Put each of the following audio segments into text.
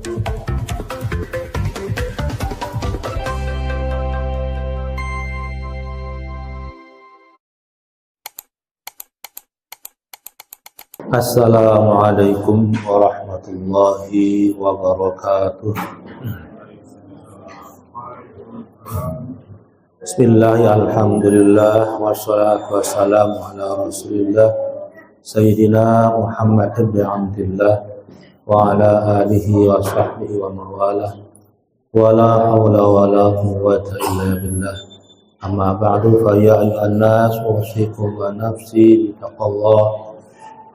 Assalamualaikum warahmatullahi wabarakatuh. Bismillahirrahmanirrahim. Alhamdulillah wassalatu wassalamu ala Rasulillah Sayyidina Muhammad ibn Abdillah wa ala alihi wa sahbihi wa mawala wa la hawla wa la quwwata illa billah. Amma ba'du, fa ya ayyuhan nas usikum wa nafsi bittaqwallah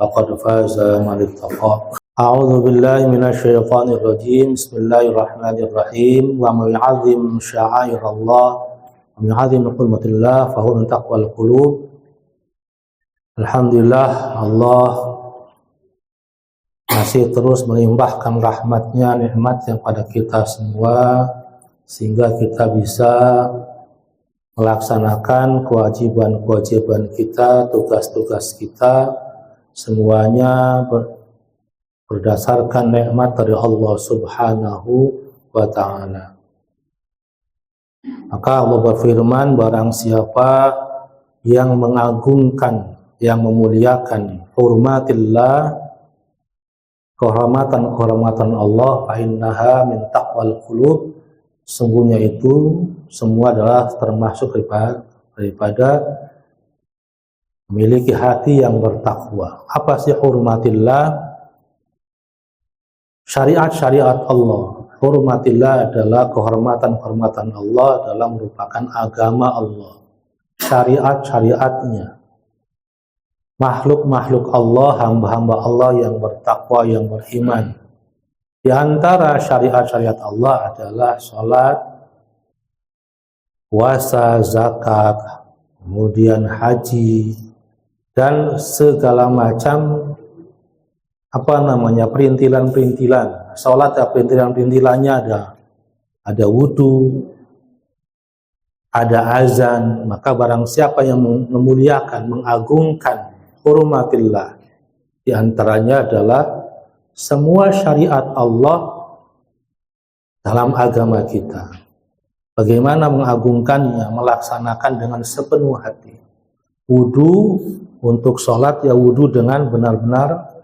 faqad faza man ittaqa. A'udzu billahi minasyaitonir rajim. Bismillahirrahmanirrahim. Wa may 'azzim sya'airallah wa may 'azzim hurmatillah fa huwa min taqwal qulub. Alhamdulillah, Allah masih terus melimpahkan rahmatnya, nikmatnya pada kita semua sehingga kita bisa melaksanakan kewajiban-kewajiban kita, tugas-tugas kita, semuanya berdasarkan nikmat dari Allah Subhanahu wa ta'ala. Maka Allah berfirman, barang siapa yang mengagungkan, yang memuliakan hurmatillah, kehormatan Allah, fa innaha min taqwal qulub, sungguhnya itu semua adalah termasuk daripada memiliki hati yang bertakwa. Apa sih hurmatillah? Syariat-syariat Allah. Hurmatillah adalah kehormatan-kehormatan Allah dalam merupakan agama Allah. Syariat-syariatnya. Makhluk-makhluk Allah, hamba-hamba Allah yang bertakwa, yang beriman. Di antara syariat-syariat Allah adalah sholat, puasa, zakat, kemudian haji, dan segala macam perintilan-perintilan. Salat ya perintilan-perintilannya ada wudu, ada azan. Maka barang siapa yang memuliakan, mengagungkan hurmatillah, di antaranya adalah semua syariat Allah dalam agama kita. Bagaimana mengagungkannya, melaksanakan dengan sepenuh hati. Wudu untuk sholat ya wudu dengan benar-benar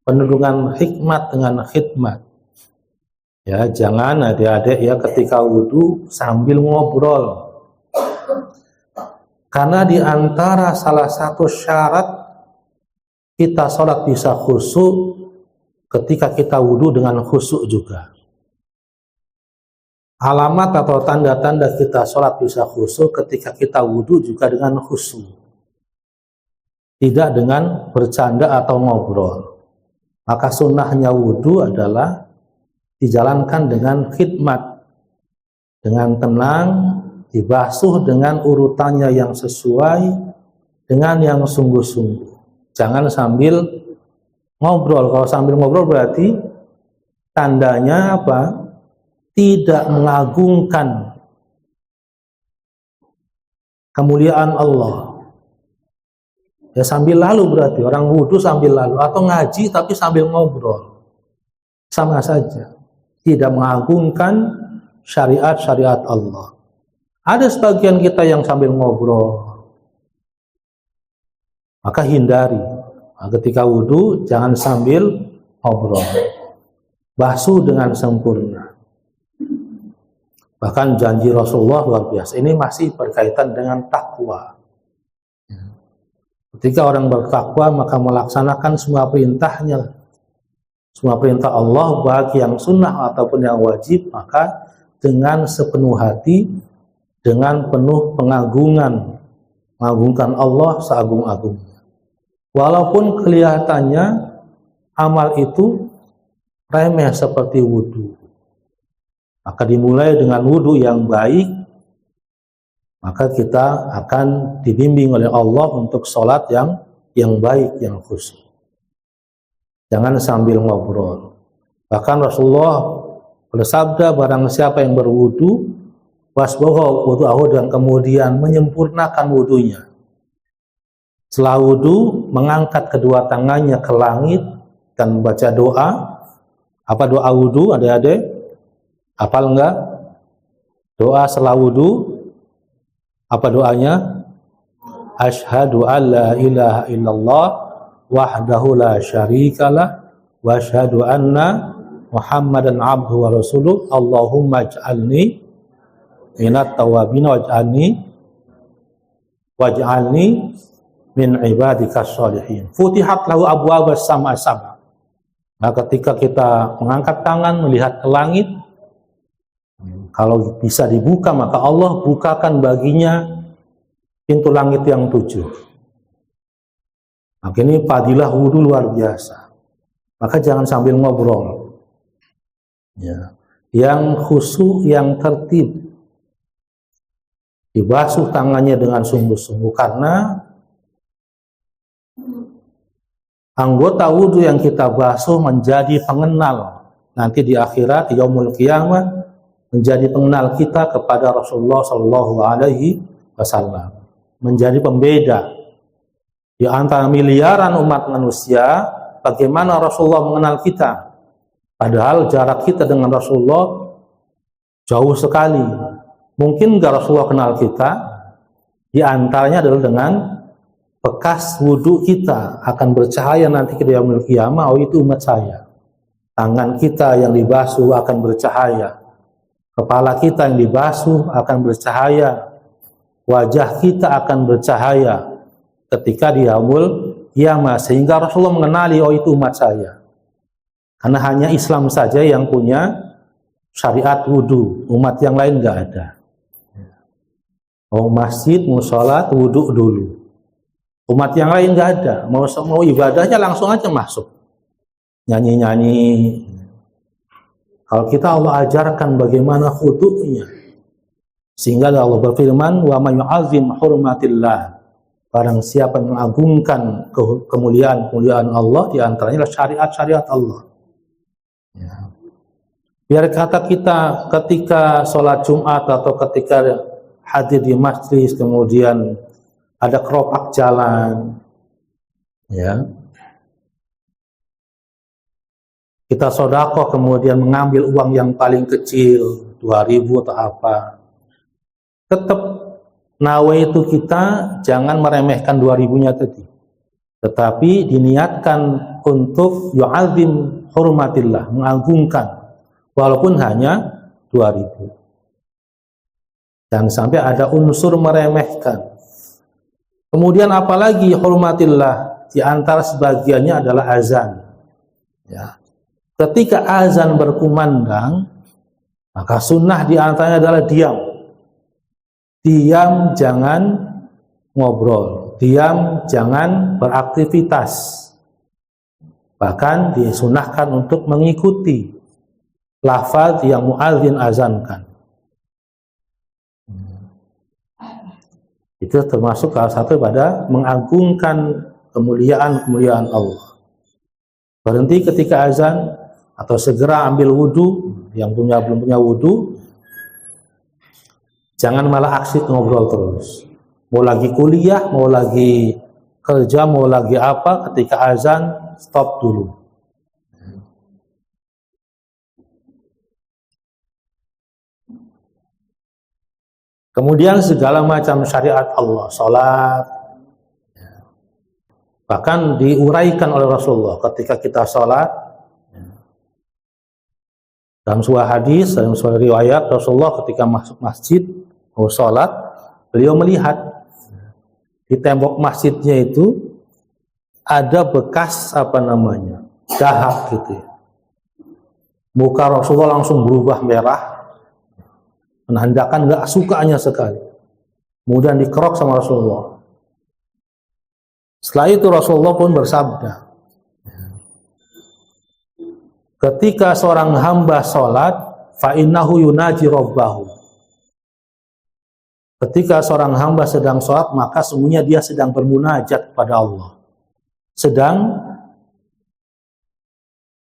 penuh dengan hikmat, dengan khidmat. Ya, jangan adik-adik ya ketika wudu sambil ngobrol. Karena di antara salah satu syarat kita sholat bisa khusyuk ketika kita wudu dengan khusyuk juga. Alamat atau tanda-tanda kita sholat bisa khusyuk ketika kita wudu juga dengan khusyuk. Tidak dengan bercanda atau ngobrol. Maka sunnahnya wudhu adalah dijalankan dengan khidmat, dengan tenang, dibasuh dengan urutannya yang sesuai, dengan yang sungguh-sungguh. Jangan sambil ngobrol. Kalau sambil ngobrol berarti tandanya apa? Tidak mengagungkan kemuliaan Allah. Ya sambil lalu berarti, orang wudhu sambil lalu, atau ngaji tapi sambil ngobrol. Sama saja. Tidak mengagungkan syariat-syariat Allah. Ada sebagian kita yang sambil ngobrol. Maka hindari. Nah, ketika wudhu jangan sambil ngobrol. Basuh dengan sempurna. Bahkan janji Rasulullah luar biasa. Ini masih berkaitan dengan takwa. Ketika orang bertakwa maka melaksanakan semua perintahnya, semua perintah Allah baik yang sunnah ataupun yang wajib, maka dengan sepenuh hati, dengan penuh pengagungan, mengagungkan Allah seagung-agungnya. Walaupun kelihatannya amal itu remeh seperti wudhu, maka dimulai dengan wudhu yang baik, maka kita akan dibimbing oleh Allah untuk sholat yang baik, yang khusyuk. Jangan sambil ngobrol. Bahkan Rasulullah bersabda, barang siapa yang berwudu, wasbagha wudu'ahu, dan kemudian menyempurnakan wudunya. Setelah wudu, mengangkat kedua tangannya ke langit dan membaca doa, Apa doa wudu, adik-adik? Hafal enggak? Doa setelah wudu, apa doanya? Asyhadu an la ilaha illallah wahdahu la syarikalah wa asyhadu anna Muhammadan abduhu wa rasuluh. Allahumma ij'alni minat tawabin waj'alni min ibadikas sholihin. Futihat lahu abwaabas sama sab'a. Nah, ketika kita mengangkat tangan melihat ke langit, kalau bisa dibuka maka Allah bukakan baginya pintu langit yang 7. Maka ini fadilah wudu luar biasa. Maka jangan sambil ngobrol. Ya. Yang khusyuk, yang tertib, dibasuh tangannya dengan sungguh-sungguh, karena anggota wudu yang kita basuh menjadi pengenal nanti di akhirat, di yaumul qiyamah, menjadi pengenal kita kepada Rasulullah Shallallahu Alaihi Wasallam, menjadi pembeda di antara miliaran umat manusia. Bagaimana Rasulullah mengenal kita, padahal jarak kita dengan Rasulullah jauh sekali. Mungkin nggak Rasulullah kenal kita? Di antaranya adalah dengan bekas wudhu kita akan bercahaya nanti ke yaumul qiyamah. Oh, itu umat saya. Tangan kita yang dibasuh akan bercahaya, kepala kita yang dibasuh akan bercahaya, wajah kita akan bercahaya ketika di yaumul qiyamah. Sehingga Rasulullah mengenali, oh itu umat saya. Karena hanya Islam saja yang punya syariat wudhu, umat yang lain nggak ada. Mau masjid, mau sholat, wudhu dulu. Umat yang lain nggak ada. Mau ibadahnya langsung aja masuk, nyanyi-nyanyi. Kalau kita Allah ajarkan bagaimana wudhunya, sehingga Allah berfirman, wa may yu'azzim hurmatillah, barang siapa yang mengagungkan kemuliaan Allah, di antaranya syariat-syariat Allah. Ya. Biar kata kita ketika sholat Jumat atau ketika hadir di majlis, kemudian ada keropak jalan, ya, kita sedekah kemudian mengambil uang yang paling kecil 2.000 atau apa, tetap nawa itu kita jangan meremehkan 2.000-nya tadi, tetapi diniatkan untuk yu'azim hurmatillah, mengagungkan, walaupun hanya 2.000. Jangan sampai ada unsur meremehkan. Kemudian apalagi hurmatillah, di antara sebagiannya adalah azan. Ya. Ketika azan berkumandang, maka sunnah di antaranya adalah diam. Diam, jangan ngobrol. Diam, jangan beraktivitas. Bahkan disunahkan untuk mengikuti lafaz yang muadzin azankan. Itu termasuk salah satu pada mengagungkan kemuliaan Allah. Berhenti ketika azan atau segera ambil wudhu. Yang belum punya wudhu, jangan malah asyik ngobrol terus. Mau lagi kuliah, mau lagi kerja, mau lagi apa, ketika azan stop dulu. Kemudian segala macam syariat Allah, sholat, bahkan diuraikan oleh Rasulullah ketika kita sholat. Dalam sebuah hadis, dalam sebuah riwayat, Rasulullah ketika masuk masjid mau sholat, beliau melihat di tembok masjidnya itu ada bekas dahak gitu ya. Muka Rasulullah langsung berubah merah, menandakan gak sukanya sekali. Kemudian dikerok sama Rasulullah. Setelah itu Rasulullah pun bersabda, ketika seorang hamba sholat, fa innahu yunaji rabbahu. Ketika seorang hamba sedang sholat, maka sesungguhnya dia sedang bermunajat kepada Allah. Sedang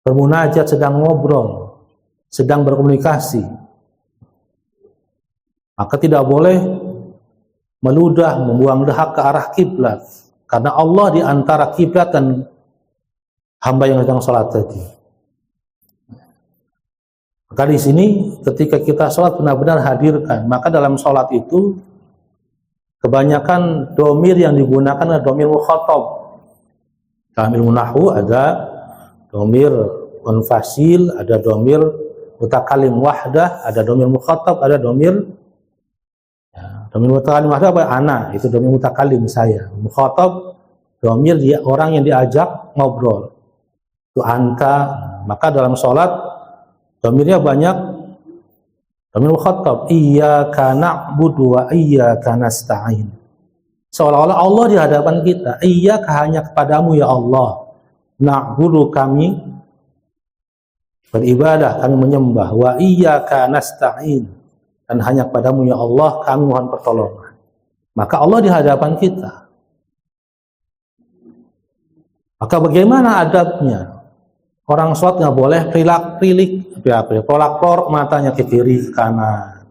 bermunajat, sedang ngobrol, sedang berkomunikasi. Maka tidak boleh meludah, membuang dahak ke arah kiblat, karena Allah di antara kiblat dan hamba yang sedang sholat tadi. Maka di sini ketika kita sholat benar-benar hadirkan, maka dalam sholat itu kebanyakan domir yang digunakan adalah domir mukhatab. Dalam ilmu nahwu ada domir munfasil, ada domir mutakalim wahdah, ada domir mukhatab, ada domir domir mutakalim wahdah apa? Ana, itu domir mutakalim saya. Mukhatab domir dia orang yang diajak ngobrol. Itu anta. Maka dalam sholat domirnya banyak. Domir mukhatab, iyyaka na'budu wa iyyaka nasta'in. Seolah-olah Allah di hadapan kita. Iyyaka hanya kepadamu ya Allah. Na'budu kami beribadah, kami menyembah. Wa iyyaka nasta'in. Dan hanya kepadamu ya Allah kami mohon pertolongan. Maka Allah di hadapan kita. Maka bagaimana adabnya? Orang sholat nggak boleh prilak-prilik, pelak-pelok matanya ke kiri ke kanan,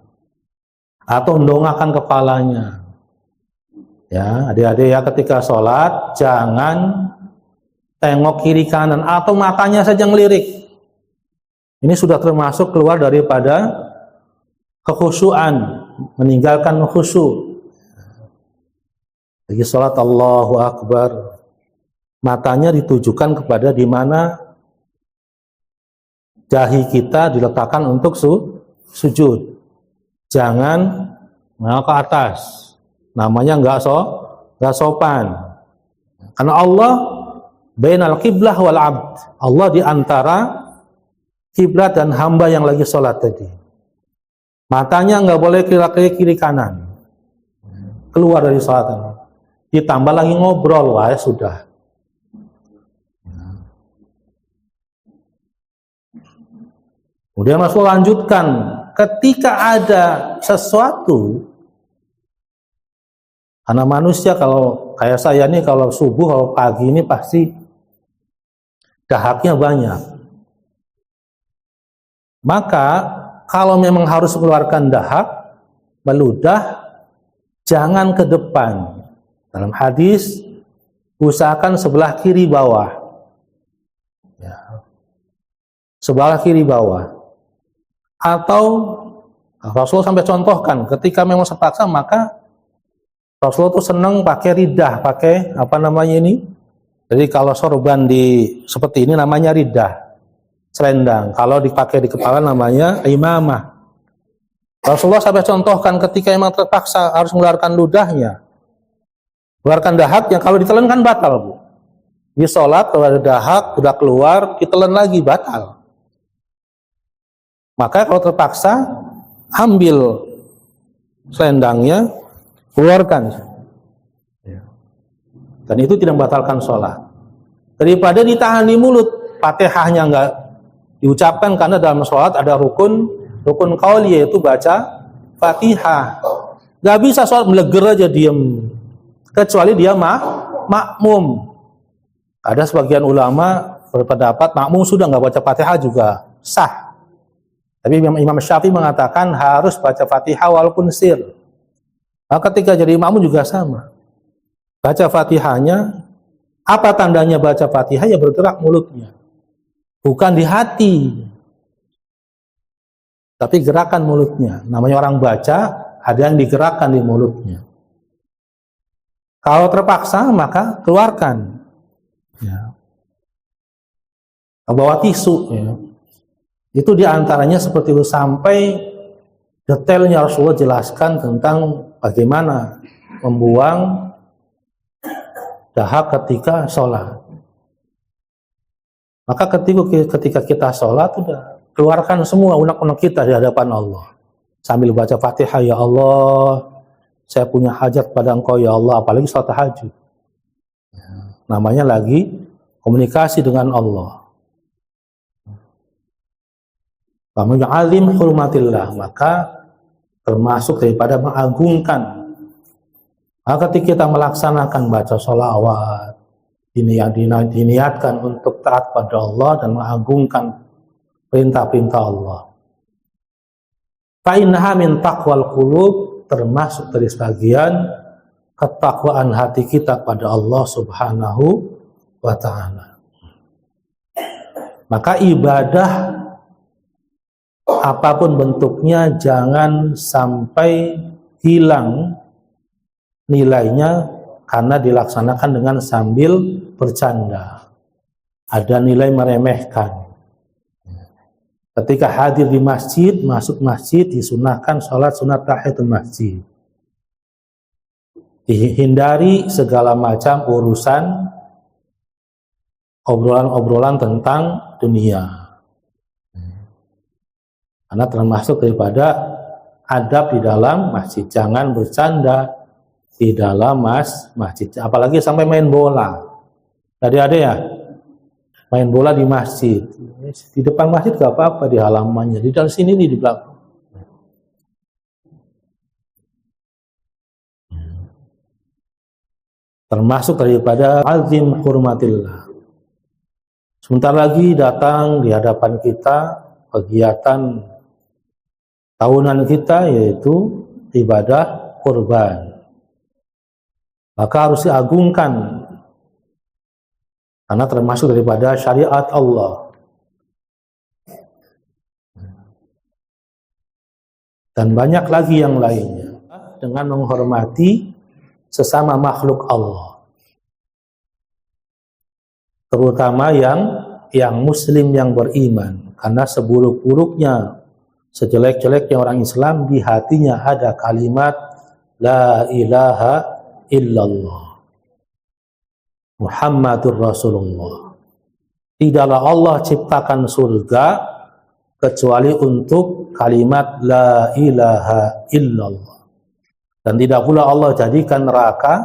atau mendongakkan kepalanya. Ya, adik-adik ya, ketika sholat jangan tengok kiri kanan atau matanya saja ngelirik. Ini sudah termasuk keluar daripada kekhusyuan, meninggalkan khusyuk. Lagi sholat Allahu Akbar, matanya ditujukan kepada di mana dahi kita diletakkan untuk sujud. Jangan ke atas. Namanya nggak sopan. Karena Allah bainal qiblah wal abd. Allah di antara kiblat dan hamba yang lagi sholat tadi. Matanya nggak boleh kiri kanan. Keluar dari sholat. Ditambah lagi ngobrol, wah sudah. Kemudian Rasul lanjutkan, ketika ada sesuatu, karena manusia kalau kayak saya nih, kalau subuh, kalau pagi ini pasti dahaknya banyak. Maka kalau memang harus mengeluarkan dahak, meludah, jangan ke depan. Dalam hadis, usahakan sebelah kiri bawah. Ya. Sebelah kiri bawah. Atau Rasul sampai contohkan ketika memang terpaksa, maka Rasul tuh senang pakai ridah, pakai apa namanya ini? Jadi kalau sorban seperti ini namanya ridah, selendang. Kalau dipakai di kepala namanya imamah. Rasulullah sampai contohkan ketika memang terpaksa harus mengeluarkan ludahnya, mengeluarkan dahaknya. Kalau ditelan kan batal, Bu. Di sholat kalau ada dahak udah keluar, ditelan lagi batal. Maka kalau terpaksa, ambil selendangnya, keluarkan. Dan itu tidak membatalkan sholat. Daripada ditahan di mulut, Fatihahnya nggak diucapkan, karena dalam sholat ada rukun qauli, yaitu baca Fatihah. Nggak bisa sholat meleger aja diem, kecuali dia makmum. Ada sebagian ulama berpendapat makmum sudah nggak baca Fatihah juga sah. Tapi Imam Syafi'i mengatakan harus baca Fatihah walaupun sir. Nah, ketika jadi makmum juga sama. Baca Fatihahnya, apa tandanya baca Fatihah? Ya bergerak mulutnya. Bukan di hati. Tapi gerakan mulutnya. Namanya orang baca, ada yang digerakkan di mulutnya. Kalau terpaksa, maka keluarkan. Ya. Bawa tisu. Ya. Itu diantaranya seperti itu, sampai detailnya Rasulullah jelaskan tentang bagaimana membuang dahak ketika sholat. Maka ketika kita sholat, udah keluarkan semua unek-unek kita di hadapan Allah. Sambil baca Fatihah, ya Allah, saya punya hajat pada Engkau ya Allah, apalagi sholat tahajud. Namanya lagi komunikasi dengan Allah. Alim hurmatillah, maka termasuk daripada mengagungkan. Maka ketika kita melaksanakan baca sholawat, ini yang diniatkan untuk taat pada Allah dan mengagungkan perintah-perintah Allah. Fa innaha min taqwal qulub, termasuk dari sebagian ketakwaan hati kita pada Allah Subhanahu wa ta'ala. Maka ibadah apapun bentuknya jangan sampai hilang nilainya karena dilaksanakan dengan sambil bercanda. Ada nilai meremehkan. Ketika hadir di masjid, masuk masjid, disunahkan sholat sunat tahiyatul masjid. Dihindari segala macam urusan obrolan-obrolan tentang dunia. Karena termasuk daripada adab di dalam masjid. Jangan bercanda di dalam masjid. Apalagi sampai main bola. Tadi ada ya? Main bola di masjid. Di depan masjid gak apa-apa, di halamannya. Di dalam sini nih, di belakang. Termasuk daripada azim hurmatillah. Sebentar lagi datang di hadapan kita kegiatan tahunan kita, yaitu ibadah kurban. Maka harus diagungkan karena termasuk daripada syariat Allah. Dan banyak lagi yang lainnya dengan menghormati sesama makhluk Allah, terutama yang muslim yang beriman, karena seburuk-buruknya, sejelek-jeleknya orang Islam, di hatinya ada kalimat la ilaha illallah Muhammadur Rasulullah. Tidaklah Allah ciptakan surga kecuali untuk kalimat la ilaha illallah. Dan tidak pula Allah jadikan neraka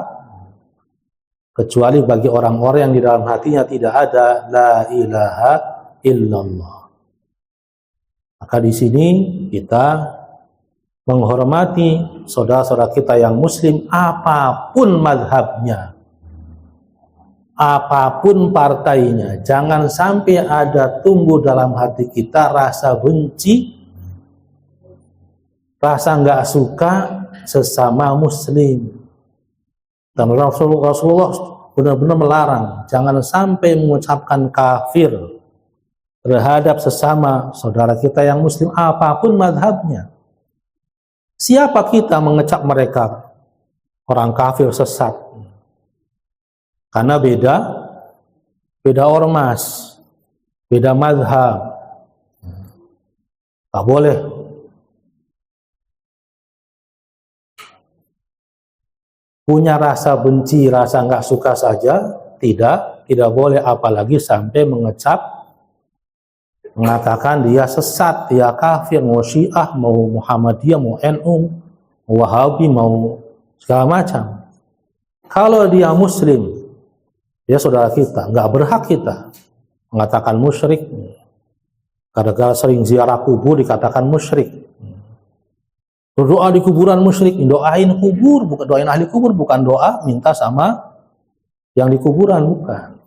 kecuali bagi orang-orang yang di dalam hatinya tidak ada la ilaha illallah. Maka di sini kita menghormati saudara-saudara kita yang muslim apapun mazhabnya, apapun partainya. Jangan sampai ada tumbuh dalam hati kita rasa benci, rasa nggak suka sesama muslim. Dan Rasulullah benar-benar melarang, jangan sampai mengucapkan kafir terhadap sesama saudara kita yang muslim apapun mazhabnya. Siapa kita mengecap mereka orang kafir sesat? Karena beda ormas, beda mazhab. Tak boleh. Punya rasa benci, rasa nggak suka saja, tidak boleh, apalagi sampai mengecap, mengatakan dia sesat, dia kafir, mau Syiah, mau Muhammadiyah, mau NU, mau Wahabi, mau segala macam. Kalau dia muslim, dia saudara kita, nggak berhak kita mengatakan musyrik. Gara-gara sering ziarah kubur dikatakan musyrik. Berdoa di kuburan musyrik, doain kubur, bukan doain ahli kubur, bukan doa minta sama yang di kuburan, bukan.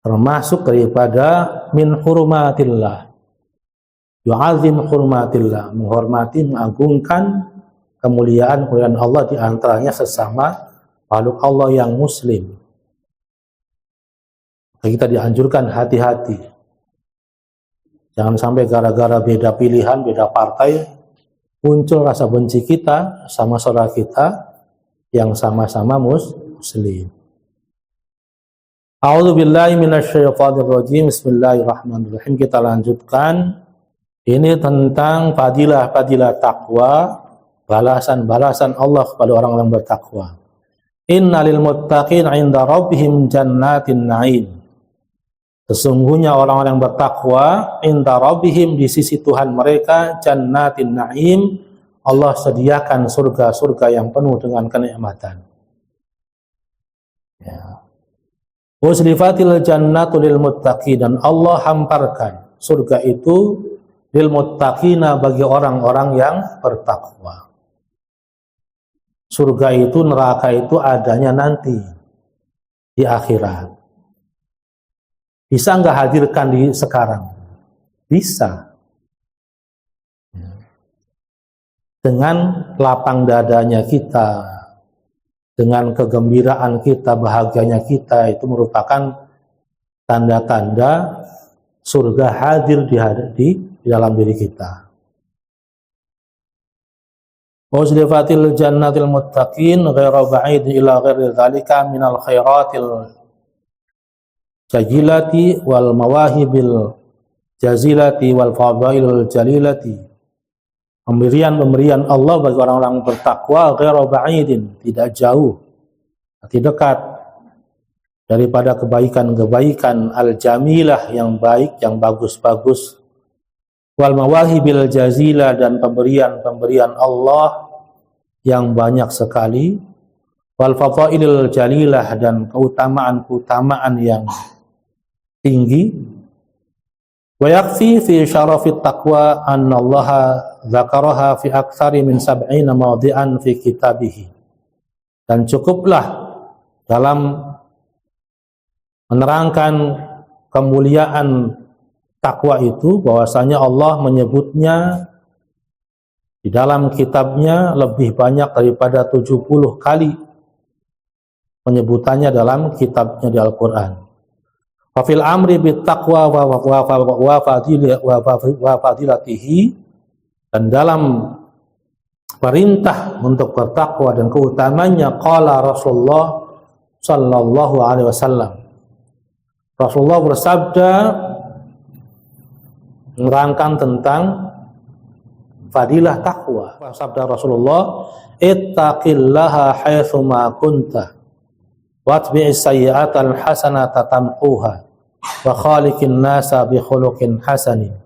Termasuk daripada min hurmatillah, yu'azim hurmatillah, menghormati, mengagungkan kemuliaan Allah di antaranya sesama makhluk Allah yang muslim. Kita dianjurkan hati-hati. Jangan sampai gara-gara beda pilihan, beda partai, muncul rasa benci kita sama saudara kita yang sama-sama muslim. A'udzubillahi minasyaitonirrajim. Bismillahirrahmanirrahim. Kita lanjutkan. Ini tentang fadilah-fadilah takwa, balasan-balasan Allah kepada orang-orang bertakwa. Innalil muttaqin 'inda rabbihim jannatin na'im. Sesungguhnya orang-orang yang bertakwa inda rabbihim, di sisi Tuhan mereka, jannatin na'im, Allah sediakan surga-surga yang penuh dengan kenikmatan. Ya. Uslifatil jannatu lil muttaqin, dan Allah hamparkan surga itu lil muttaqina, bagi orang-orang yang bertakwa. Surga itu, neraka itu adanya nanti di akhirat. Bisa nggak hadirkan di sekarang? Bisa. Dengan lapang dadanya kita, dengan kegembiraan kita, bahagianya kita, itu merupakan tanda-tanda surga hadir di dalam diri kita. Uzlifatil jannatil muttaqin ghairu ba'id ila ghairi dzalika minal khairatil jajilati wal mawahibil jazilati wal fadailul jalilati. Pemberian Allah bagi orang-orang bertakwa ghairu ba'idin, tidak jauh, tidak dekat daripada kebaikan-kebaikan al-jamilah, yang baik, yang bagus-bagus, wal mawahibil jazilah, dan pemberian-pemberian Allah yang banyak sekali, wal fadailil jalilah, dan keutamaan-keutamaan yang tinggi. Wa yakfi fi syarafit taqwa anna Allah dzakaraha fi aktsari min 70 mawdi'an fi kitabih. Dan cukuplah dalam menerangkan kemuliaan takwa itu bahwasanya Allah menyebutnya di dalam kitabnya lebih banyak daripada 70 kali penyebutannya dalam kitabnya di Al-Quran. Wa fil amri bit taqwa wa fadilatihi, dan dalam perintah untuk bertakwa dan keutamanya, qala Rasulullah sallallahu alaihi wasallam, Rasulullah bersabda menerangkan tentang fadilah takwa. Sabda Rasulullah, ittaqillaha haitsu ma kunta watbi'is sayyi'atal hasanata tamhuha wa khaliqin nasa bi khuluqin hasanin.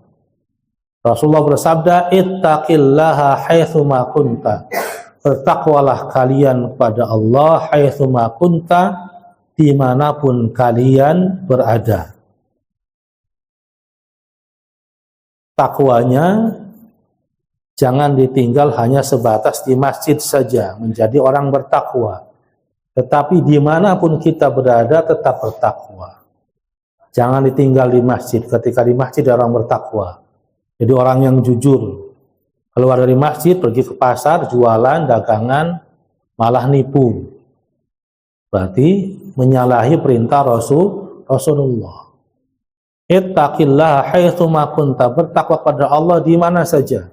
Rasulullah bersabda, ittaqillaha haitsu ma kunta, bertakwalah kalian kepada Allah haitsu ma kunta, dimanapun kalian berada. Takwanya jangan ditinggal hanya sebatas di masjid saja menjadi orang bertakwa, tetapi dimanapun kita berada tetap bertakwa. Jangan ditinggal di masjid, ketika di masjid orang bertakwa, jadi orang yang jujur. Keluar dari masjid pergi ke pasar, jualan, dagangan, malah nipu, berarti menyalahi perintah Rasulullah. Ittaqillaha haitsu ma kunta, bertakwa pada Allah di mana saja,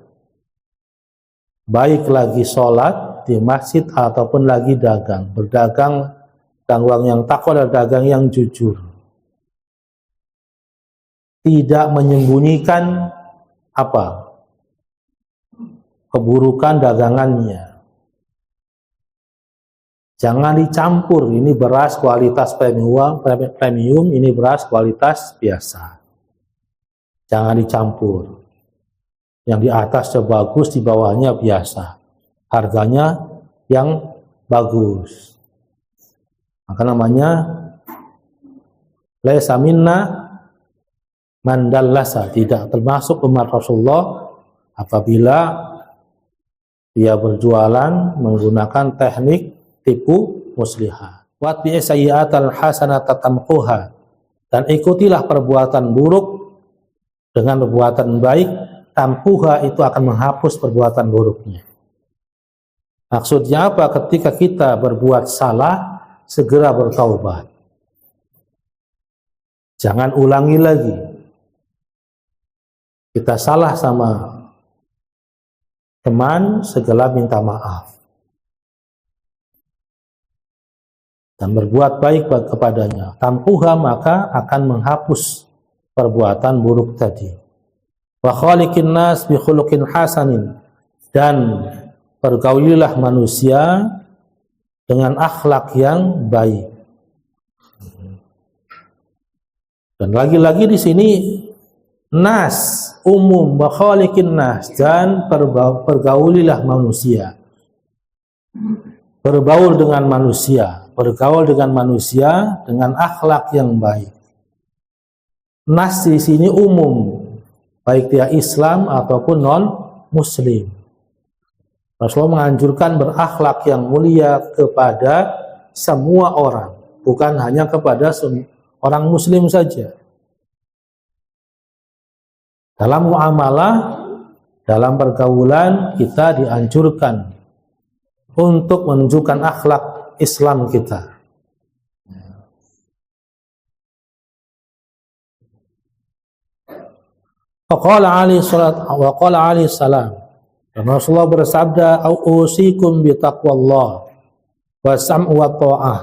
baik lagi sholat di masjid ataupun lagi dagang, berdagang. Dan orang yang takwa adalah dagang yang jujur, tidak menyembunyikan keburukan dagangannya. Jangan dicampur, ini beras kualitas premium, ini beras kualitas biasa. Jangan dicampur. Yang di atasnya bagus, di bawahnya biasa. Harganya yang bagus. Maka namanya laisa minna man dallasa, tidak termasuk umat Rasulullah apabila dia berjualan menggunakan teknik tipu musliha. Watbi'i sayyi'atal hasanata tamquha, dan ikutilah perbuatan buruk dengan perbuatan baik, tamquha, itu akan menghapus perbuatan buruknya. Maksudnya apa? Ketika kita berbuat salah, segera bertaubat, jangan ulangi lagi. Kita salah sama teman, segera minta maaf dan berbuat baik kepadanya. Tampuha, maka akan menghapus perbuatan buruk tadi. Wa khaliqin nas bi khuluqin hasanin, dan pergaulilah manusia dengan akhlak yang baik. Dan lagi-lagi di sini nas umum, wa khaliqin nas, dan pergaulilah manusia, berbaur dengan manusia, bergaul dengan manusia dengan akhlak yang baik. Nas di sini umum, baik dia Islam ataupun non-Muslim. Rasulullah menganjurkan berakhlak yang mulia kepada semua orang, bukan hanya kepada orang Muslim saja. Dalam muamalah, dalam pergaulan, kita dianjurkan untuk menunjukkan akhlak Islam kita. Qala alaihi salam, dan Rasulullah bersabda, "Ausikum bi taqwallah wa sam'u wa ta'ah."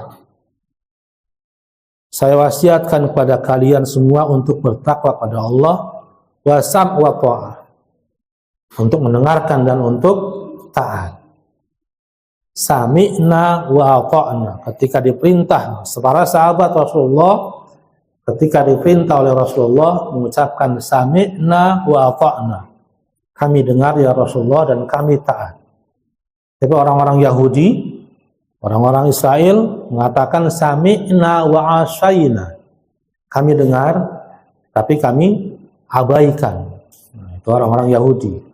Saya wasiatkan kepada kalian semua untuk bertakwa pada Allah, wa sam'u wa ta'ah, untuk mendengarkan dan untuk taat. Sami'na wa ata'na, ketika diperintah para sahabat Rasulullah, ketika diperintah oleh Rasulullah mengucapkan sami'na wa ata'na, kami dengar ya Rasulullah dan kami taat. Tapi orang-orang Yahudi, orang-orang Israel mengatakan sami'na wa asyayna, kami dengar tapi kami abaikan. Nah, itu orang-orang Yahudi.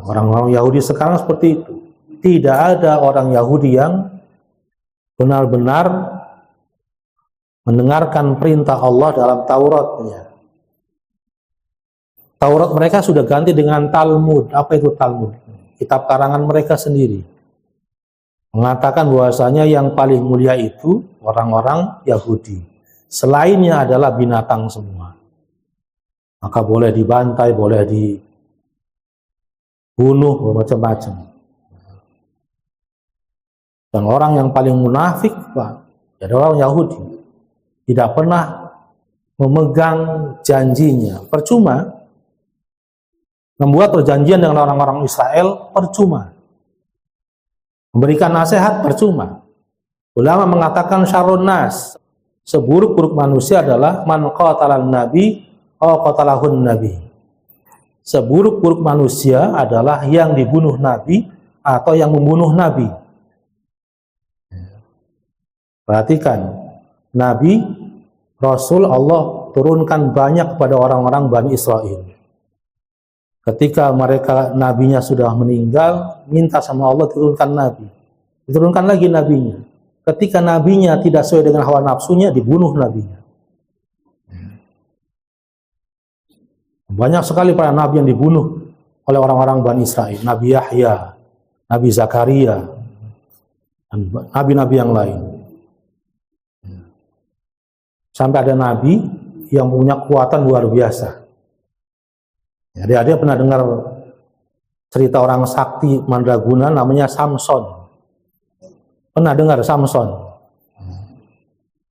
Orang-orang Yahudi sekarang seperti itu. Tidak ada orang Yahudi yang benar-benar mendengarkan perintah Allah dalam Tauratnya. Taurat mereka sudah ganti dengan Talmud. Apa itu Talmud? Kitab karangan mereka sendiri. Mengatakan bahwasanya yang paling mulia itu orang-orang Yahudi. Selainnya adalah binatang semua. Maka boleh dibantai, boleh dibunuh, macam-macam. Dan orang yang paling munafik adalah orang Yahudi. Tidak pernah memegang janjinya. Percuma. Membuat perjanjian dengan orang-orang Israel, percuma. Memberikan nasihat, percuma. Ulama mengatakan syarrun nas, seburuk-buruk manusia adalah man qatalan nabi aw qatalahun nabi. Seburuk-buruk manusia adalah yang dibunuh nabi atau yang membunuh nabi. Perhatikan, nabi, rasul Allah turunkan banyak kepada orang-orang Bani Israel. Ketika mereka nabinya sudah meninggal, minta sama Allah turunkan nabi. Diturunkan lagi nabinya. Ketika nabinya tidak sesuai dengan hawa nafsunya, dibunuh nabinya. Banyak sekali para nabi yang dibunuh oleh orang-orang Bani Israel. Nabi Yahya, Nabi Zakaria, dan nabi-nabi yang lain. Sampai ada nabi yang punya kekuatan luar biasa. Jadi ada pernah dengar cerita orang sakti mandraguna namanya Samson. Pernah dengar Samson?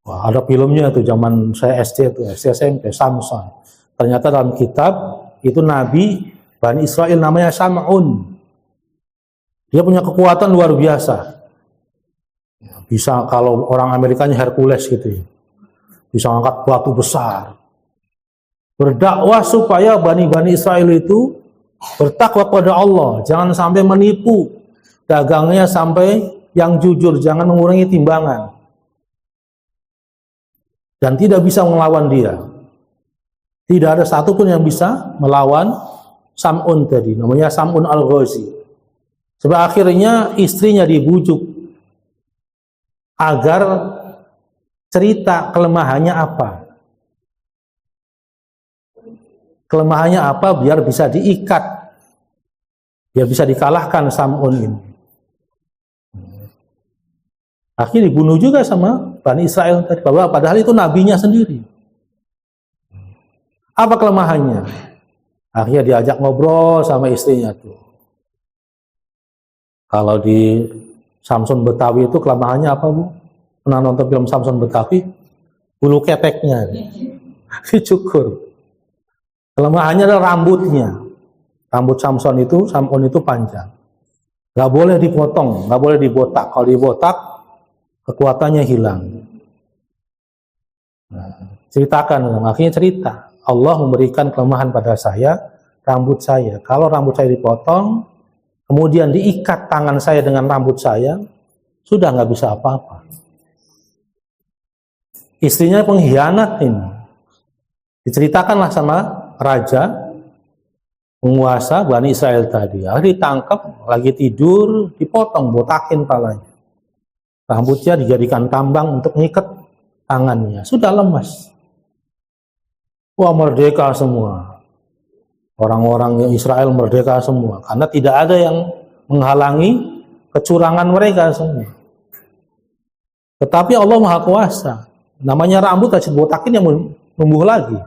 Wah, ada filmnya itu zaman saya SD itu, SD SMP, Samson. Ternyata dalam kitab itu nabi Bani Israel namanya Sam'un. Dia punya kekuatan luar biasa. Bisa kalau orang Amerikanya Hercules gitu ya. Bisa angkat batu besar. Berdakwah supaya Bani Israel itu bertakwa kepada Allah. Jangan sampai menipu. Dagangnya sampai yang jujur. Jangan mengurangi timbangan. Dan tidak bisa melawan dia. Tidak ada satupun yang bisa melawan Sam'un tadi. Namanya Sam'un al-Ghazi. Sebab akhirnya istrinya dibujuk. Agar cerita kelemahannya apa. Kelemahannya apa biar bisa diikat. Biar bisa dikalahkan Sam'un ini. Akhirnya dibunuh juga sama Bani Israel tadi. Padahal itu nabinya sendiri. Apa kelemahannya? Akhirnya diajak ngobrol sama istrinya tuh. Kalau di Samson Betawi itu kelemahannya apa, Bu? Pernah nonton film Samson Betawi? Bulu keteknya dicukur. Kelemahannya adalah rambutnya. Rambut Samson itu panjang. Gak boleh dipotong, gak boleh dibotak. Kalau dibotak, kekuatannya hilang. Ceritakan, akhirnya cerita. Allah memberikan kelemahan pada saya, rambut saya. Kalau rambut saya dipotong, kemudian diikat tangan saya dengan rambut saya, sudah nggak bisa apa-apa. Istrinya pengkhianat ini. Diceritakanlah sama raja, penguasa Bani Israel tadi. Akhirnya ditangkap, lagi tidur, dipotong, botakin palanya. Rambutnya dijadikan tambang untuk mengikat tangannya. Sudah lemas. Wah, merdeka semua. Orang-orang Israel merdeka semua. Karena tidak ada yang menghalangi kecurangan mereka semua. Tetapi Allah Maha Kuasa. Namanya rambut kasih botakin yang numbuh lagi.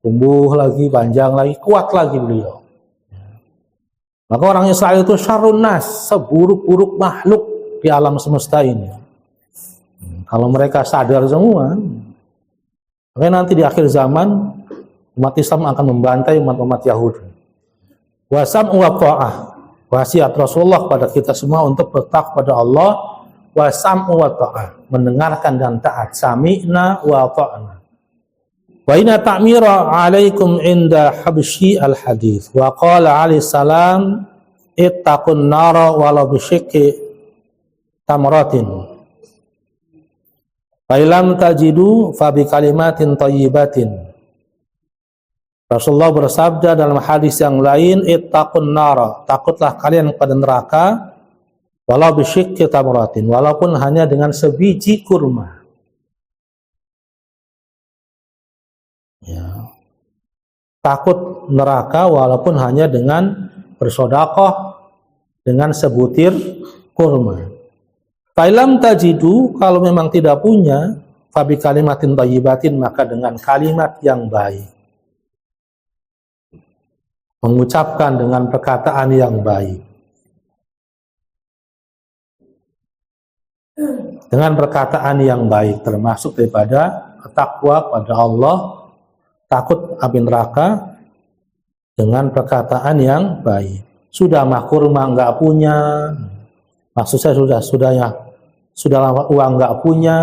tumbuh lagi, panjang lagi, kuat lagi beliau. Maka orang Israel itu syarrun nas, seburuk-buruk makhluk di alam semesta ini. Kalau mereka sadar semua, maka nanti di akhir zaman umat Islam akan membantai umat-umat Yahudi. Wasam wa ta'ah, wasiat Rasulullah pada kita semua untuk bertakwa pada Allah. Wasam wa ta'ah, mendengarkan dan taat. Sami'na wa ta'na. Wa inna ta'mira alaikum inda habsyi al-hadith. Wa qala alaihi salam ittaqun nara walau bisyikki tamratin. Fa lam tajidu fa bi kalimatin thayyibatin. Rasulullah bersabda dalam hadis yang lain, ittaqun nara, takutlah kalian pada neraka walau bisyikki tamratin, walaupun hanya dengan sebiji kurma. Ya. Takut neraka walaupun hanya dengan bersedekah dengan sebutir kurma. Fa'ilam tajidu, kalau memang tidak punya, fabi kalimatin thayyibatin, maka dengan kalimat yang baik, mengucapkan dengan perkataan yang baik, dengan perkataan yang baik, termasuk daripada takwa pada Allah, takut api neraka, dengan perkataan yang baik. Sudah mah kurma nggak punya, maksud saya sudah lama uang nggak punya,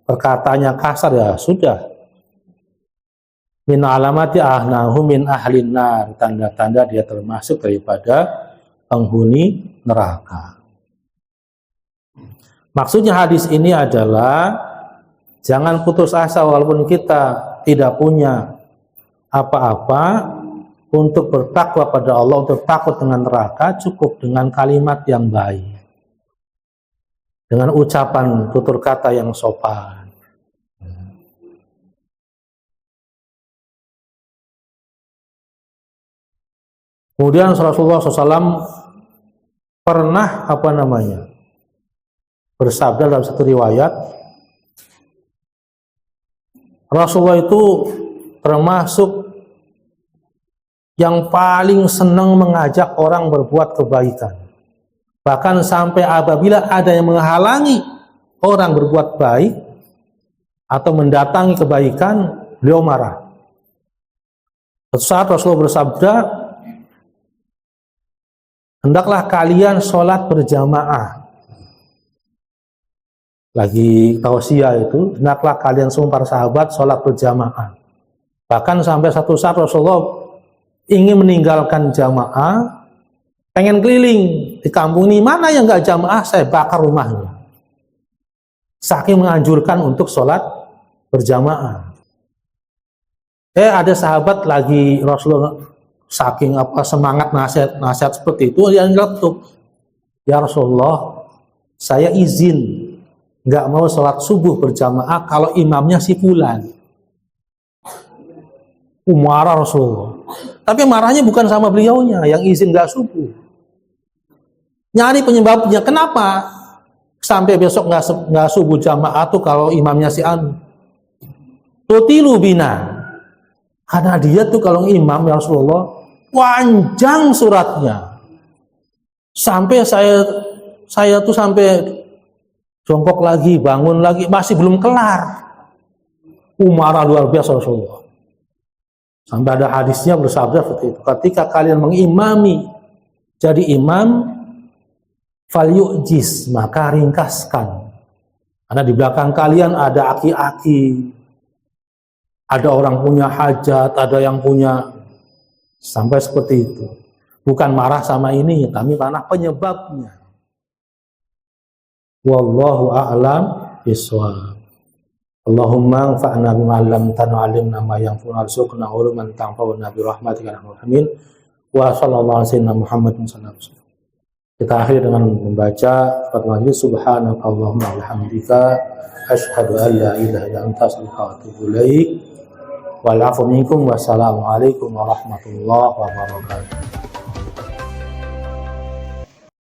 perkataannya kasar, ya sudah. Min alamati ahnahu min ahlin nar, tanda-tanda dia termasuk daripada penghuni neraka. Maksudnya hadis ini adalah jangan putus asa walaupun kita tidak punya apa-apa, untuk bertakwa pada Allah, untuk takut dengan neraka, cukup dengan kalimat yang baik, dengan ucapan tutur kata yang sopan. Kemudian Rasulullah SAW pernah bersabda dalam satu riwayat, Rasulullah itu termasuk yang paling senang mengajak orang berbuat kebaikan. Bahkan sampai apabila ada yang menghalangi orang berbuat baik atau mendatangi kebaikan, beliau marah. Suatu saat Rasulullah bersabda, hendaklah kalian sholat berjamaah. Lagi tausiah itu, hendaklah kalian semua para sahabat sholat berjamaah. Bahkan sampai satu saat Rasulullah ingin meninggalkan jamaah, pengen keliling di kampung ini, mana yang nggak jamaah saya bakar rumahnya. Saking menganjurkan untuk sholat berjamaah. Ada sahabat lagi, Rasulullah saking semangat nasihat seperti itu, dia nyeletuk, ya Rasulullah, saya izin nggak mau sholat subuh berjamaah kalau imamnya si fulan. Marah Rasulullah. Tapi marahnya bukan sama beliaunya yang izin nggak subuh. Nyari penyebabnya, kenapa sampai besok nggak subuh jamaah tuh kalau imamnya si anu. Tutilu bina. Karena dia tuh kalau imam, ya Rasulullah, panjang suratnya. Sampai saya tuh sampai jongkok lagi, bangun lagi, masih belum kelar. Marah luar biasa Rasulullah. Sampai ada hadisnya bersabda seperti itu. Ketika kalian mengimami, jadi imam, falyu'jiz, maka ringkaskan. Karena di belakang kalian ada aki-aki, ada orang punya hajat, ada yang punya, sampai seperti itu. Bukan marah sama ini, kami marah penyebabnya. Wallahu a'lam bishawab. Allahumma anfa'na bima 'allamtana wa 'allimna ma yanfa'una warzuqna uluman tanfa'una bi rahmatika ya arhamar rahimin. Wa sallallahu alaihi wasallam Muhammadin sallallahu alaihi wasallam. Kita akhiri dengan membaca Fatihah. Subhanaka Allahumma wa bihamdika asyhadu an la ilaha illa anta astaghfiruka wa atubu ilaik. Wal 'afwu minkum. Wassalamu alaikum warahmatullahi wabarakatuh.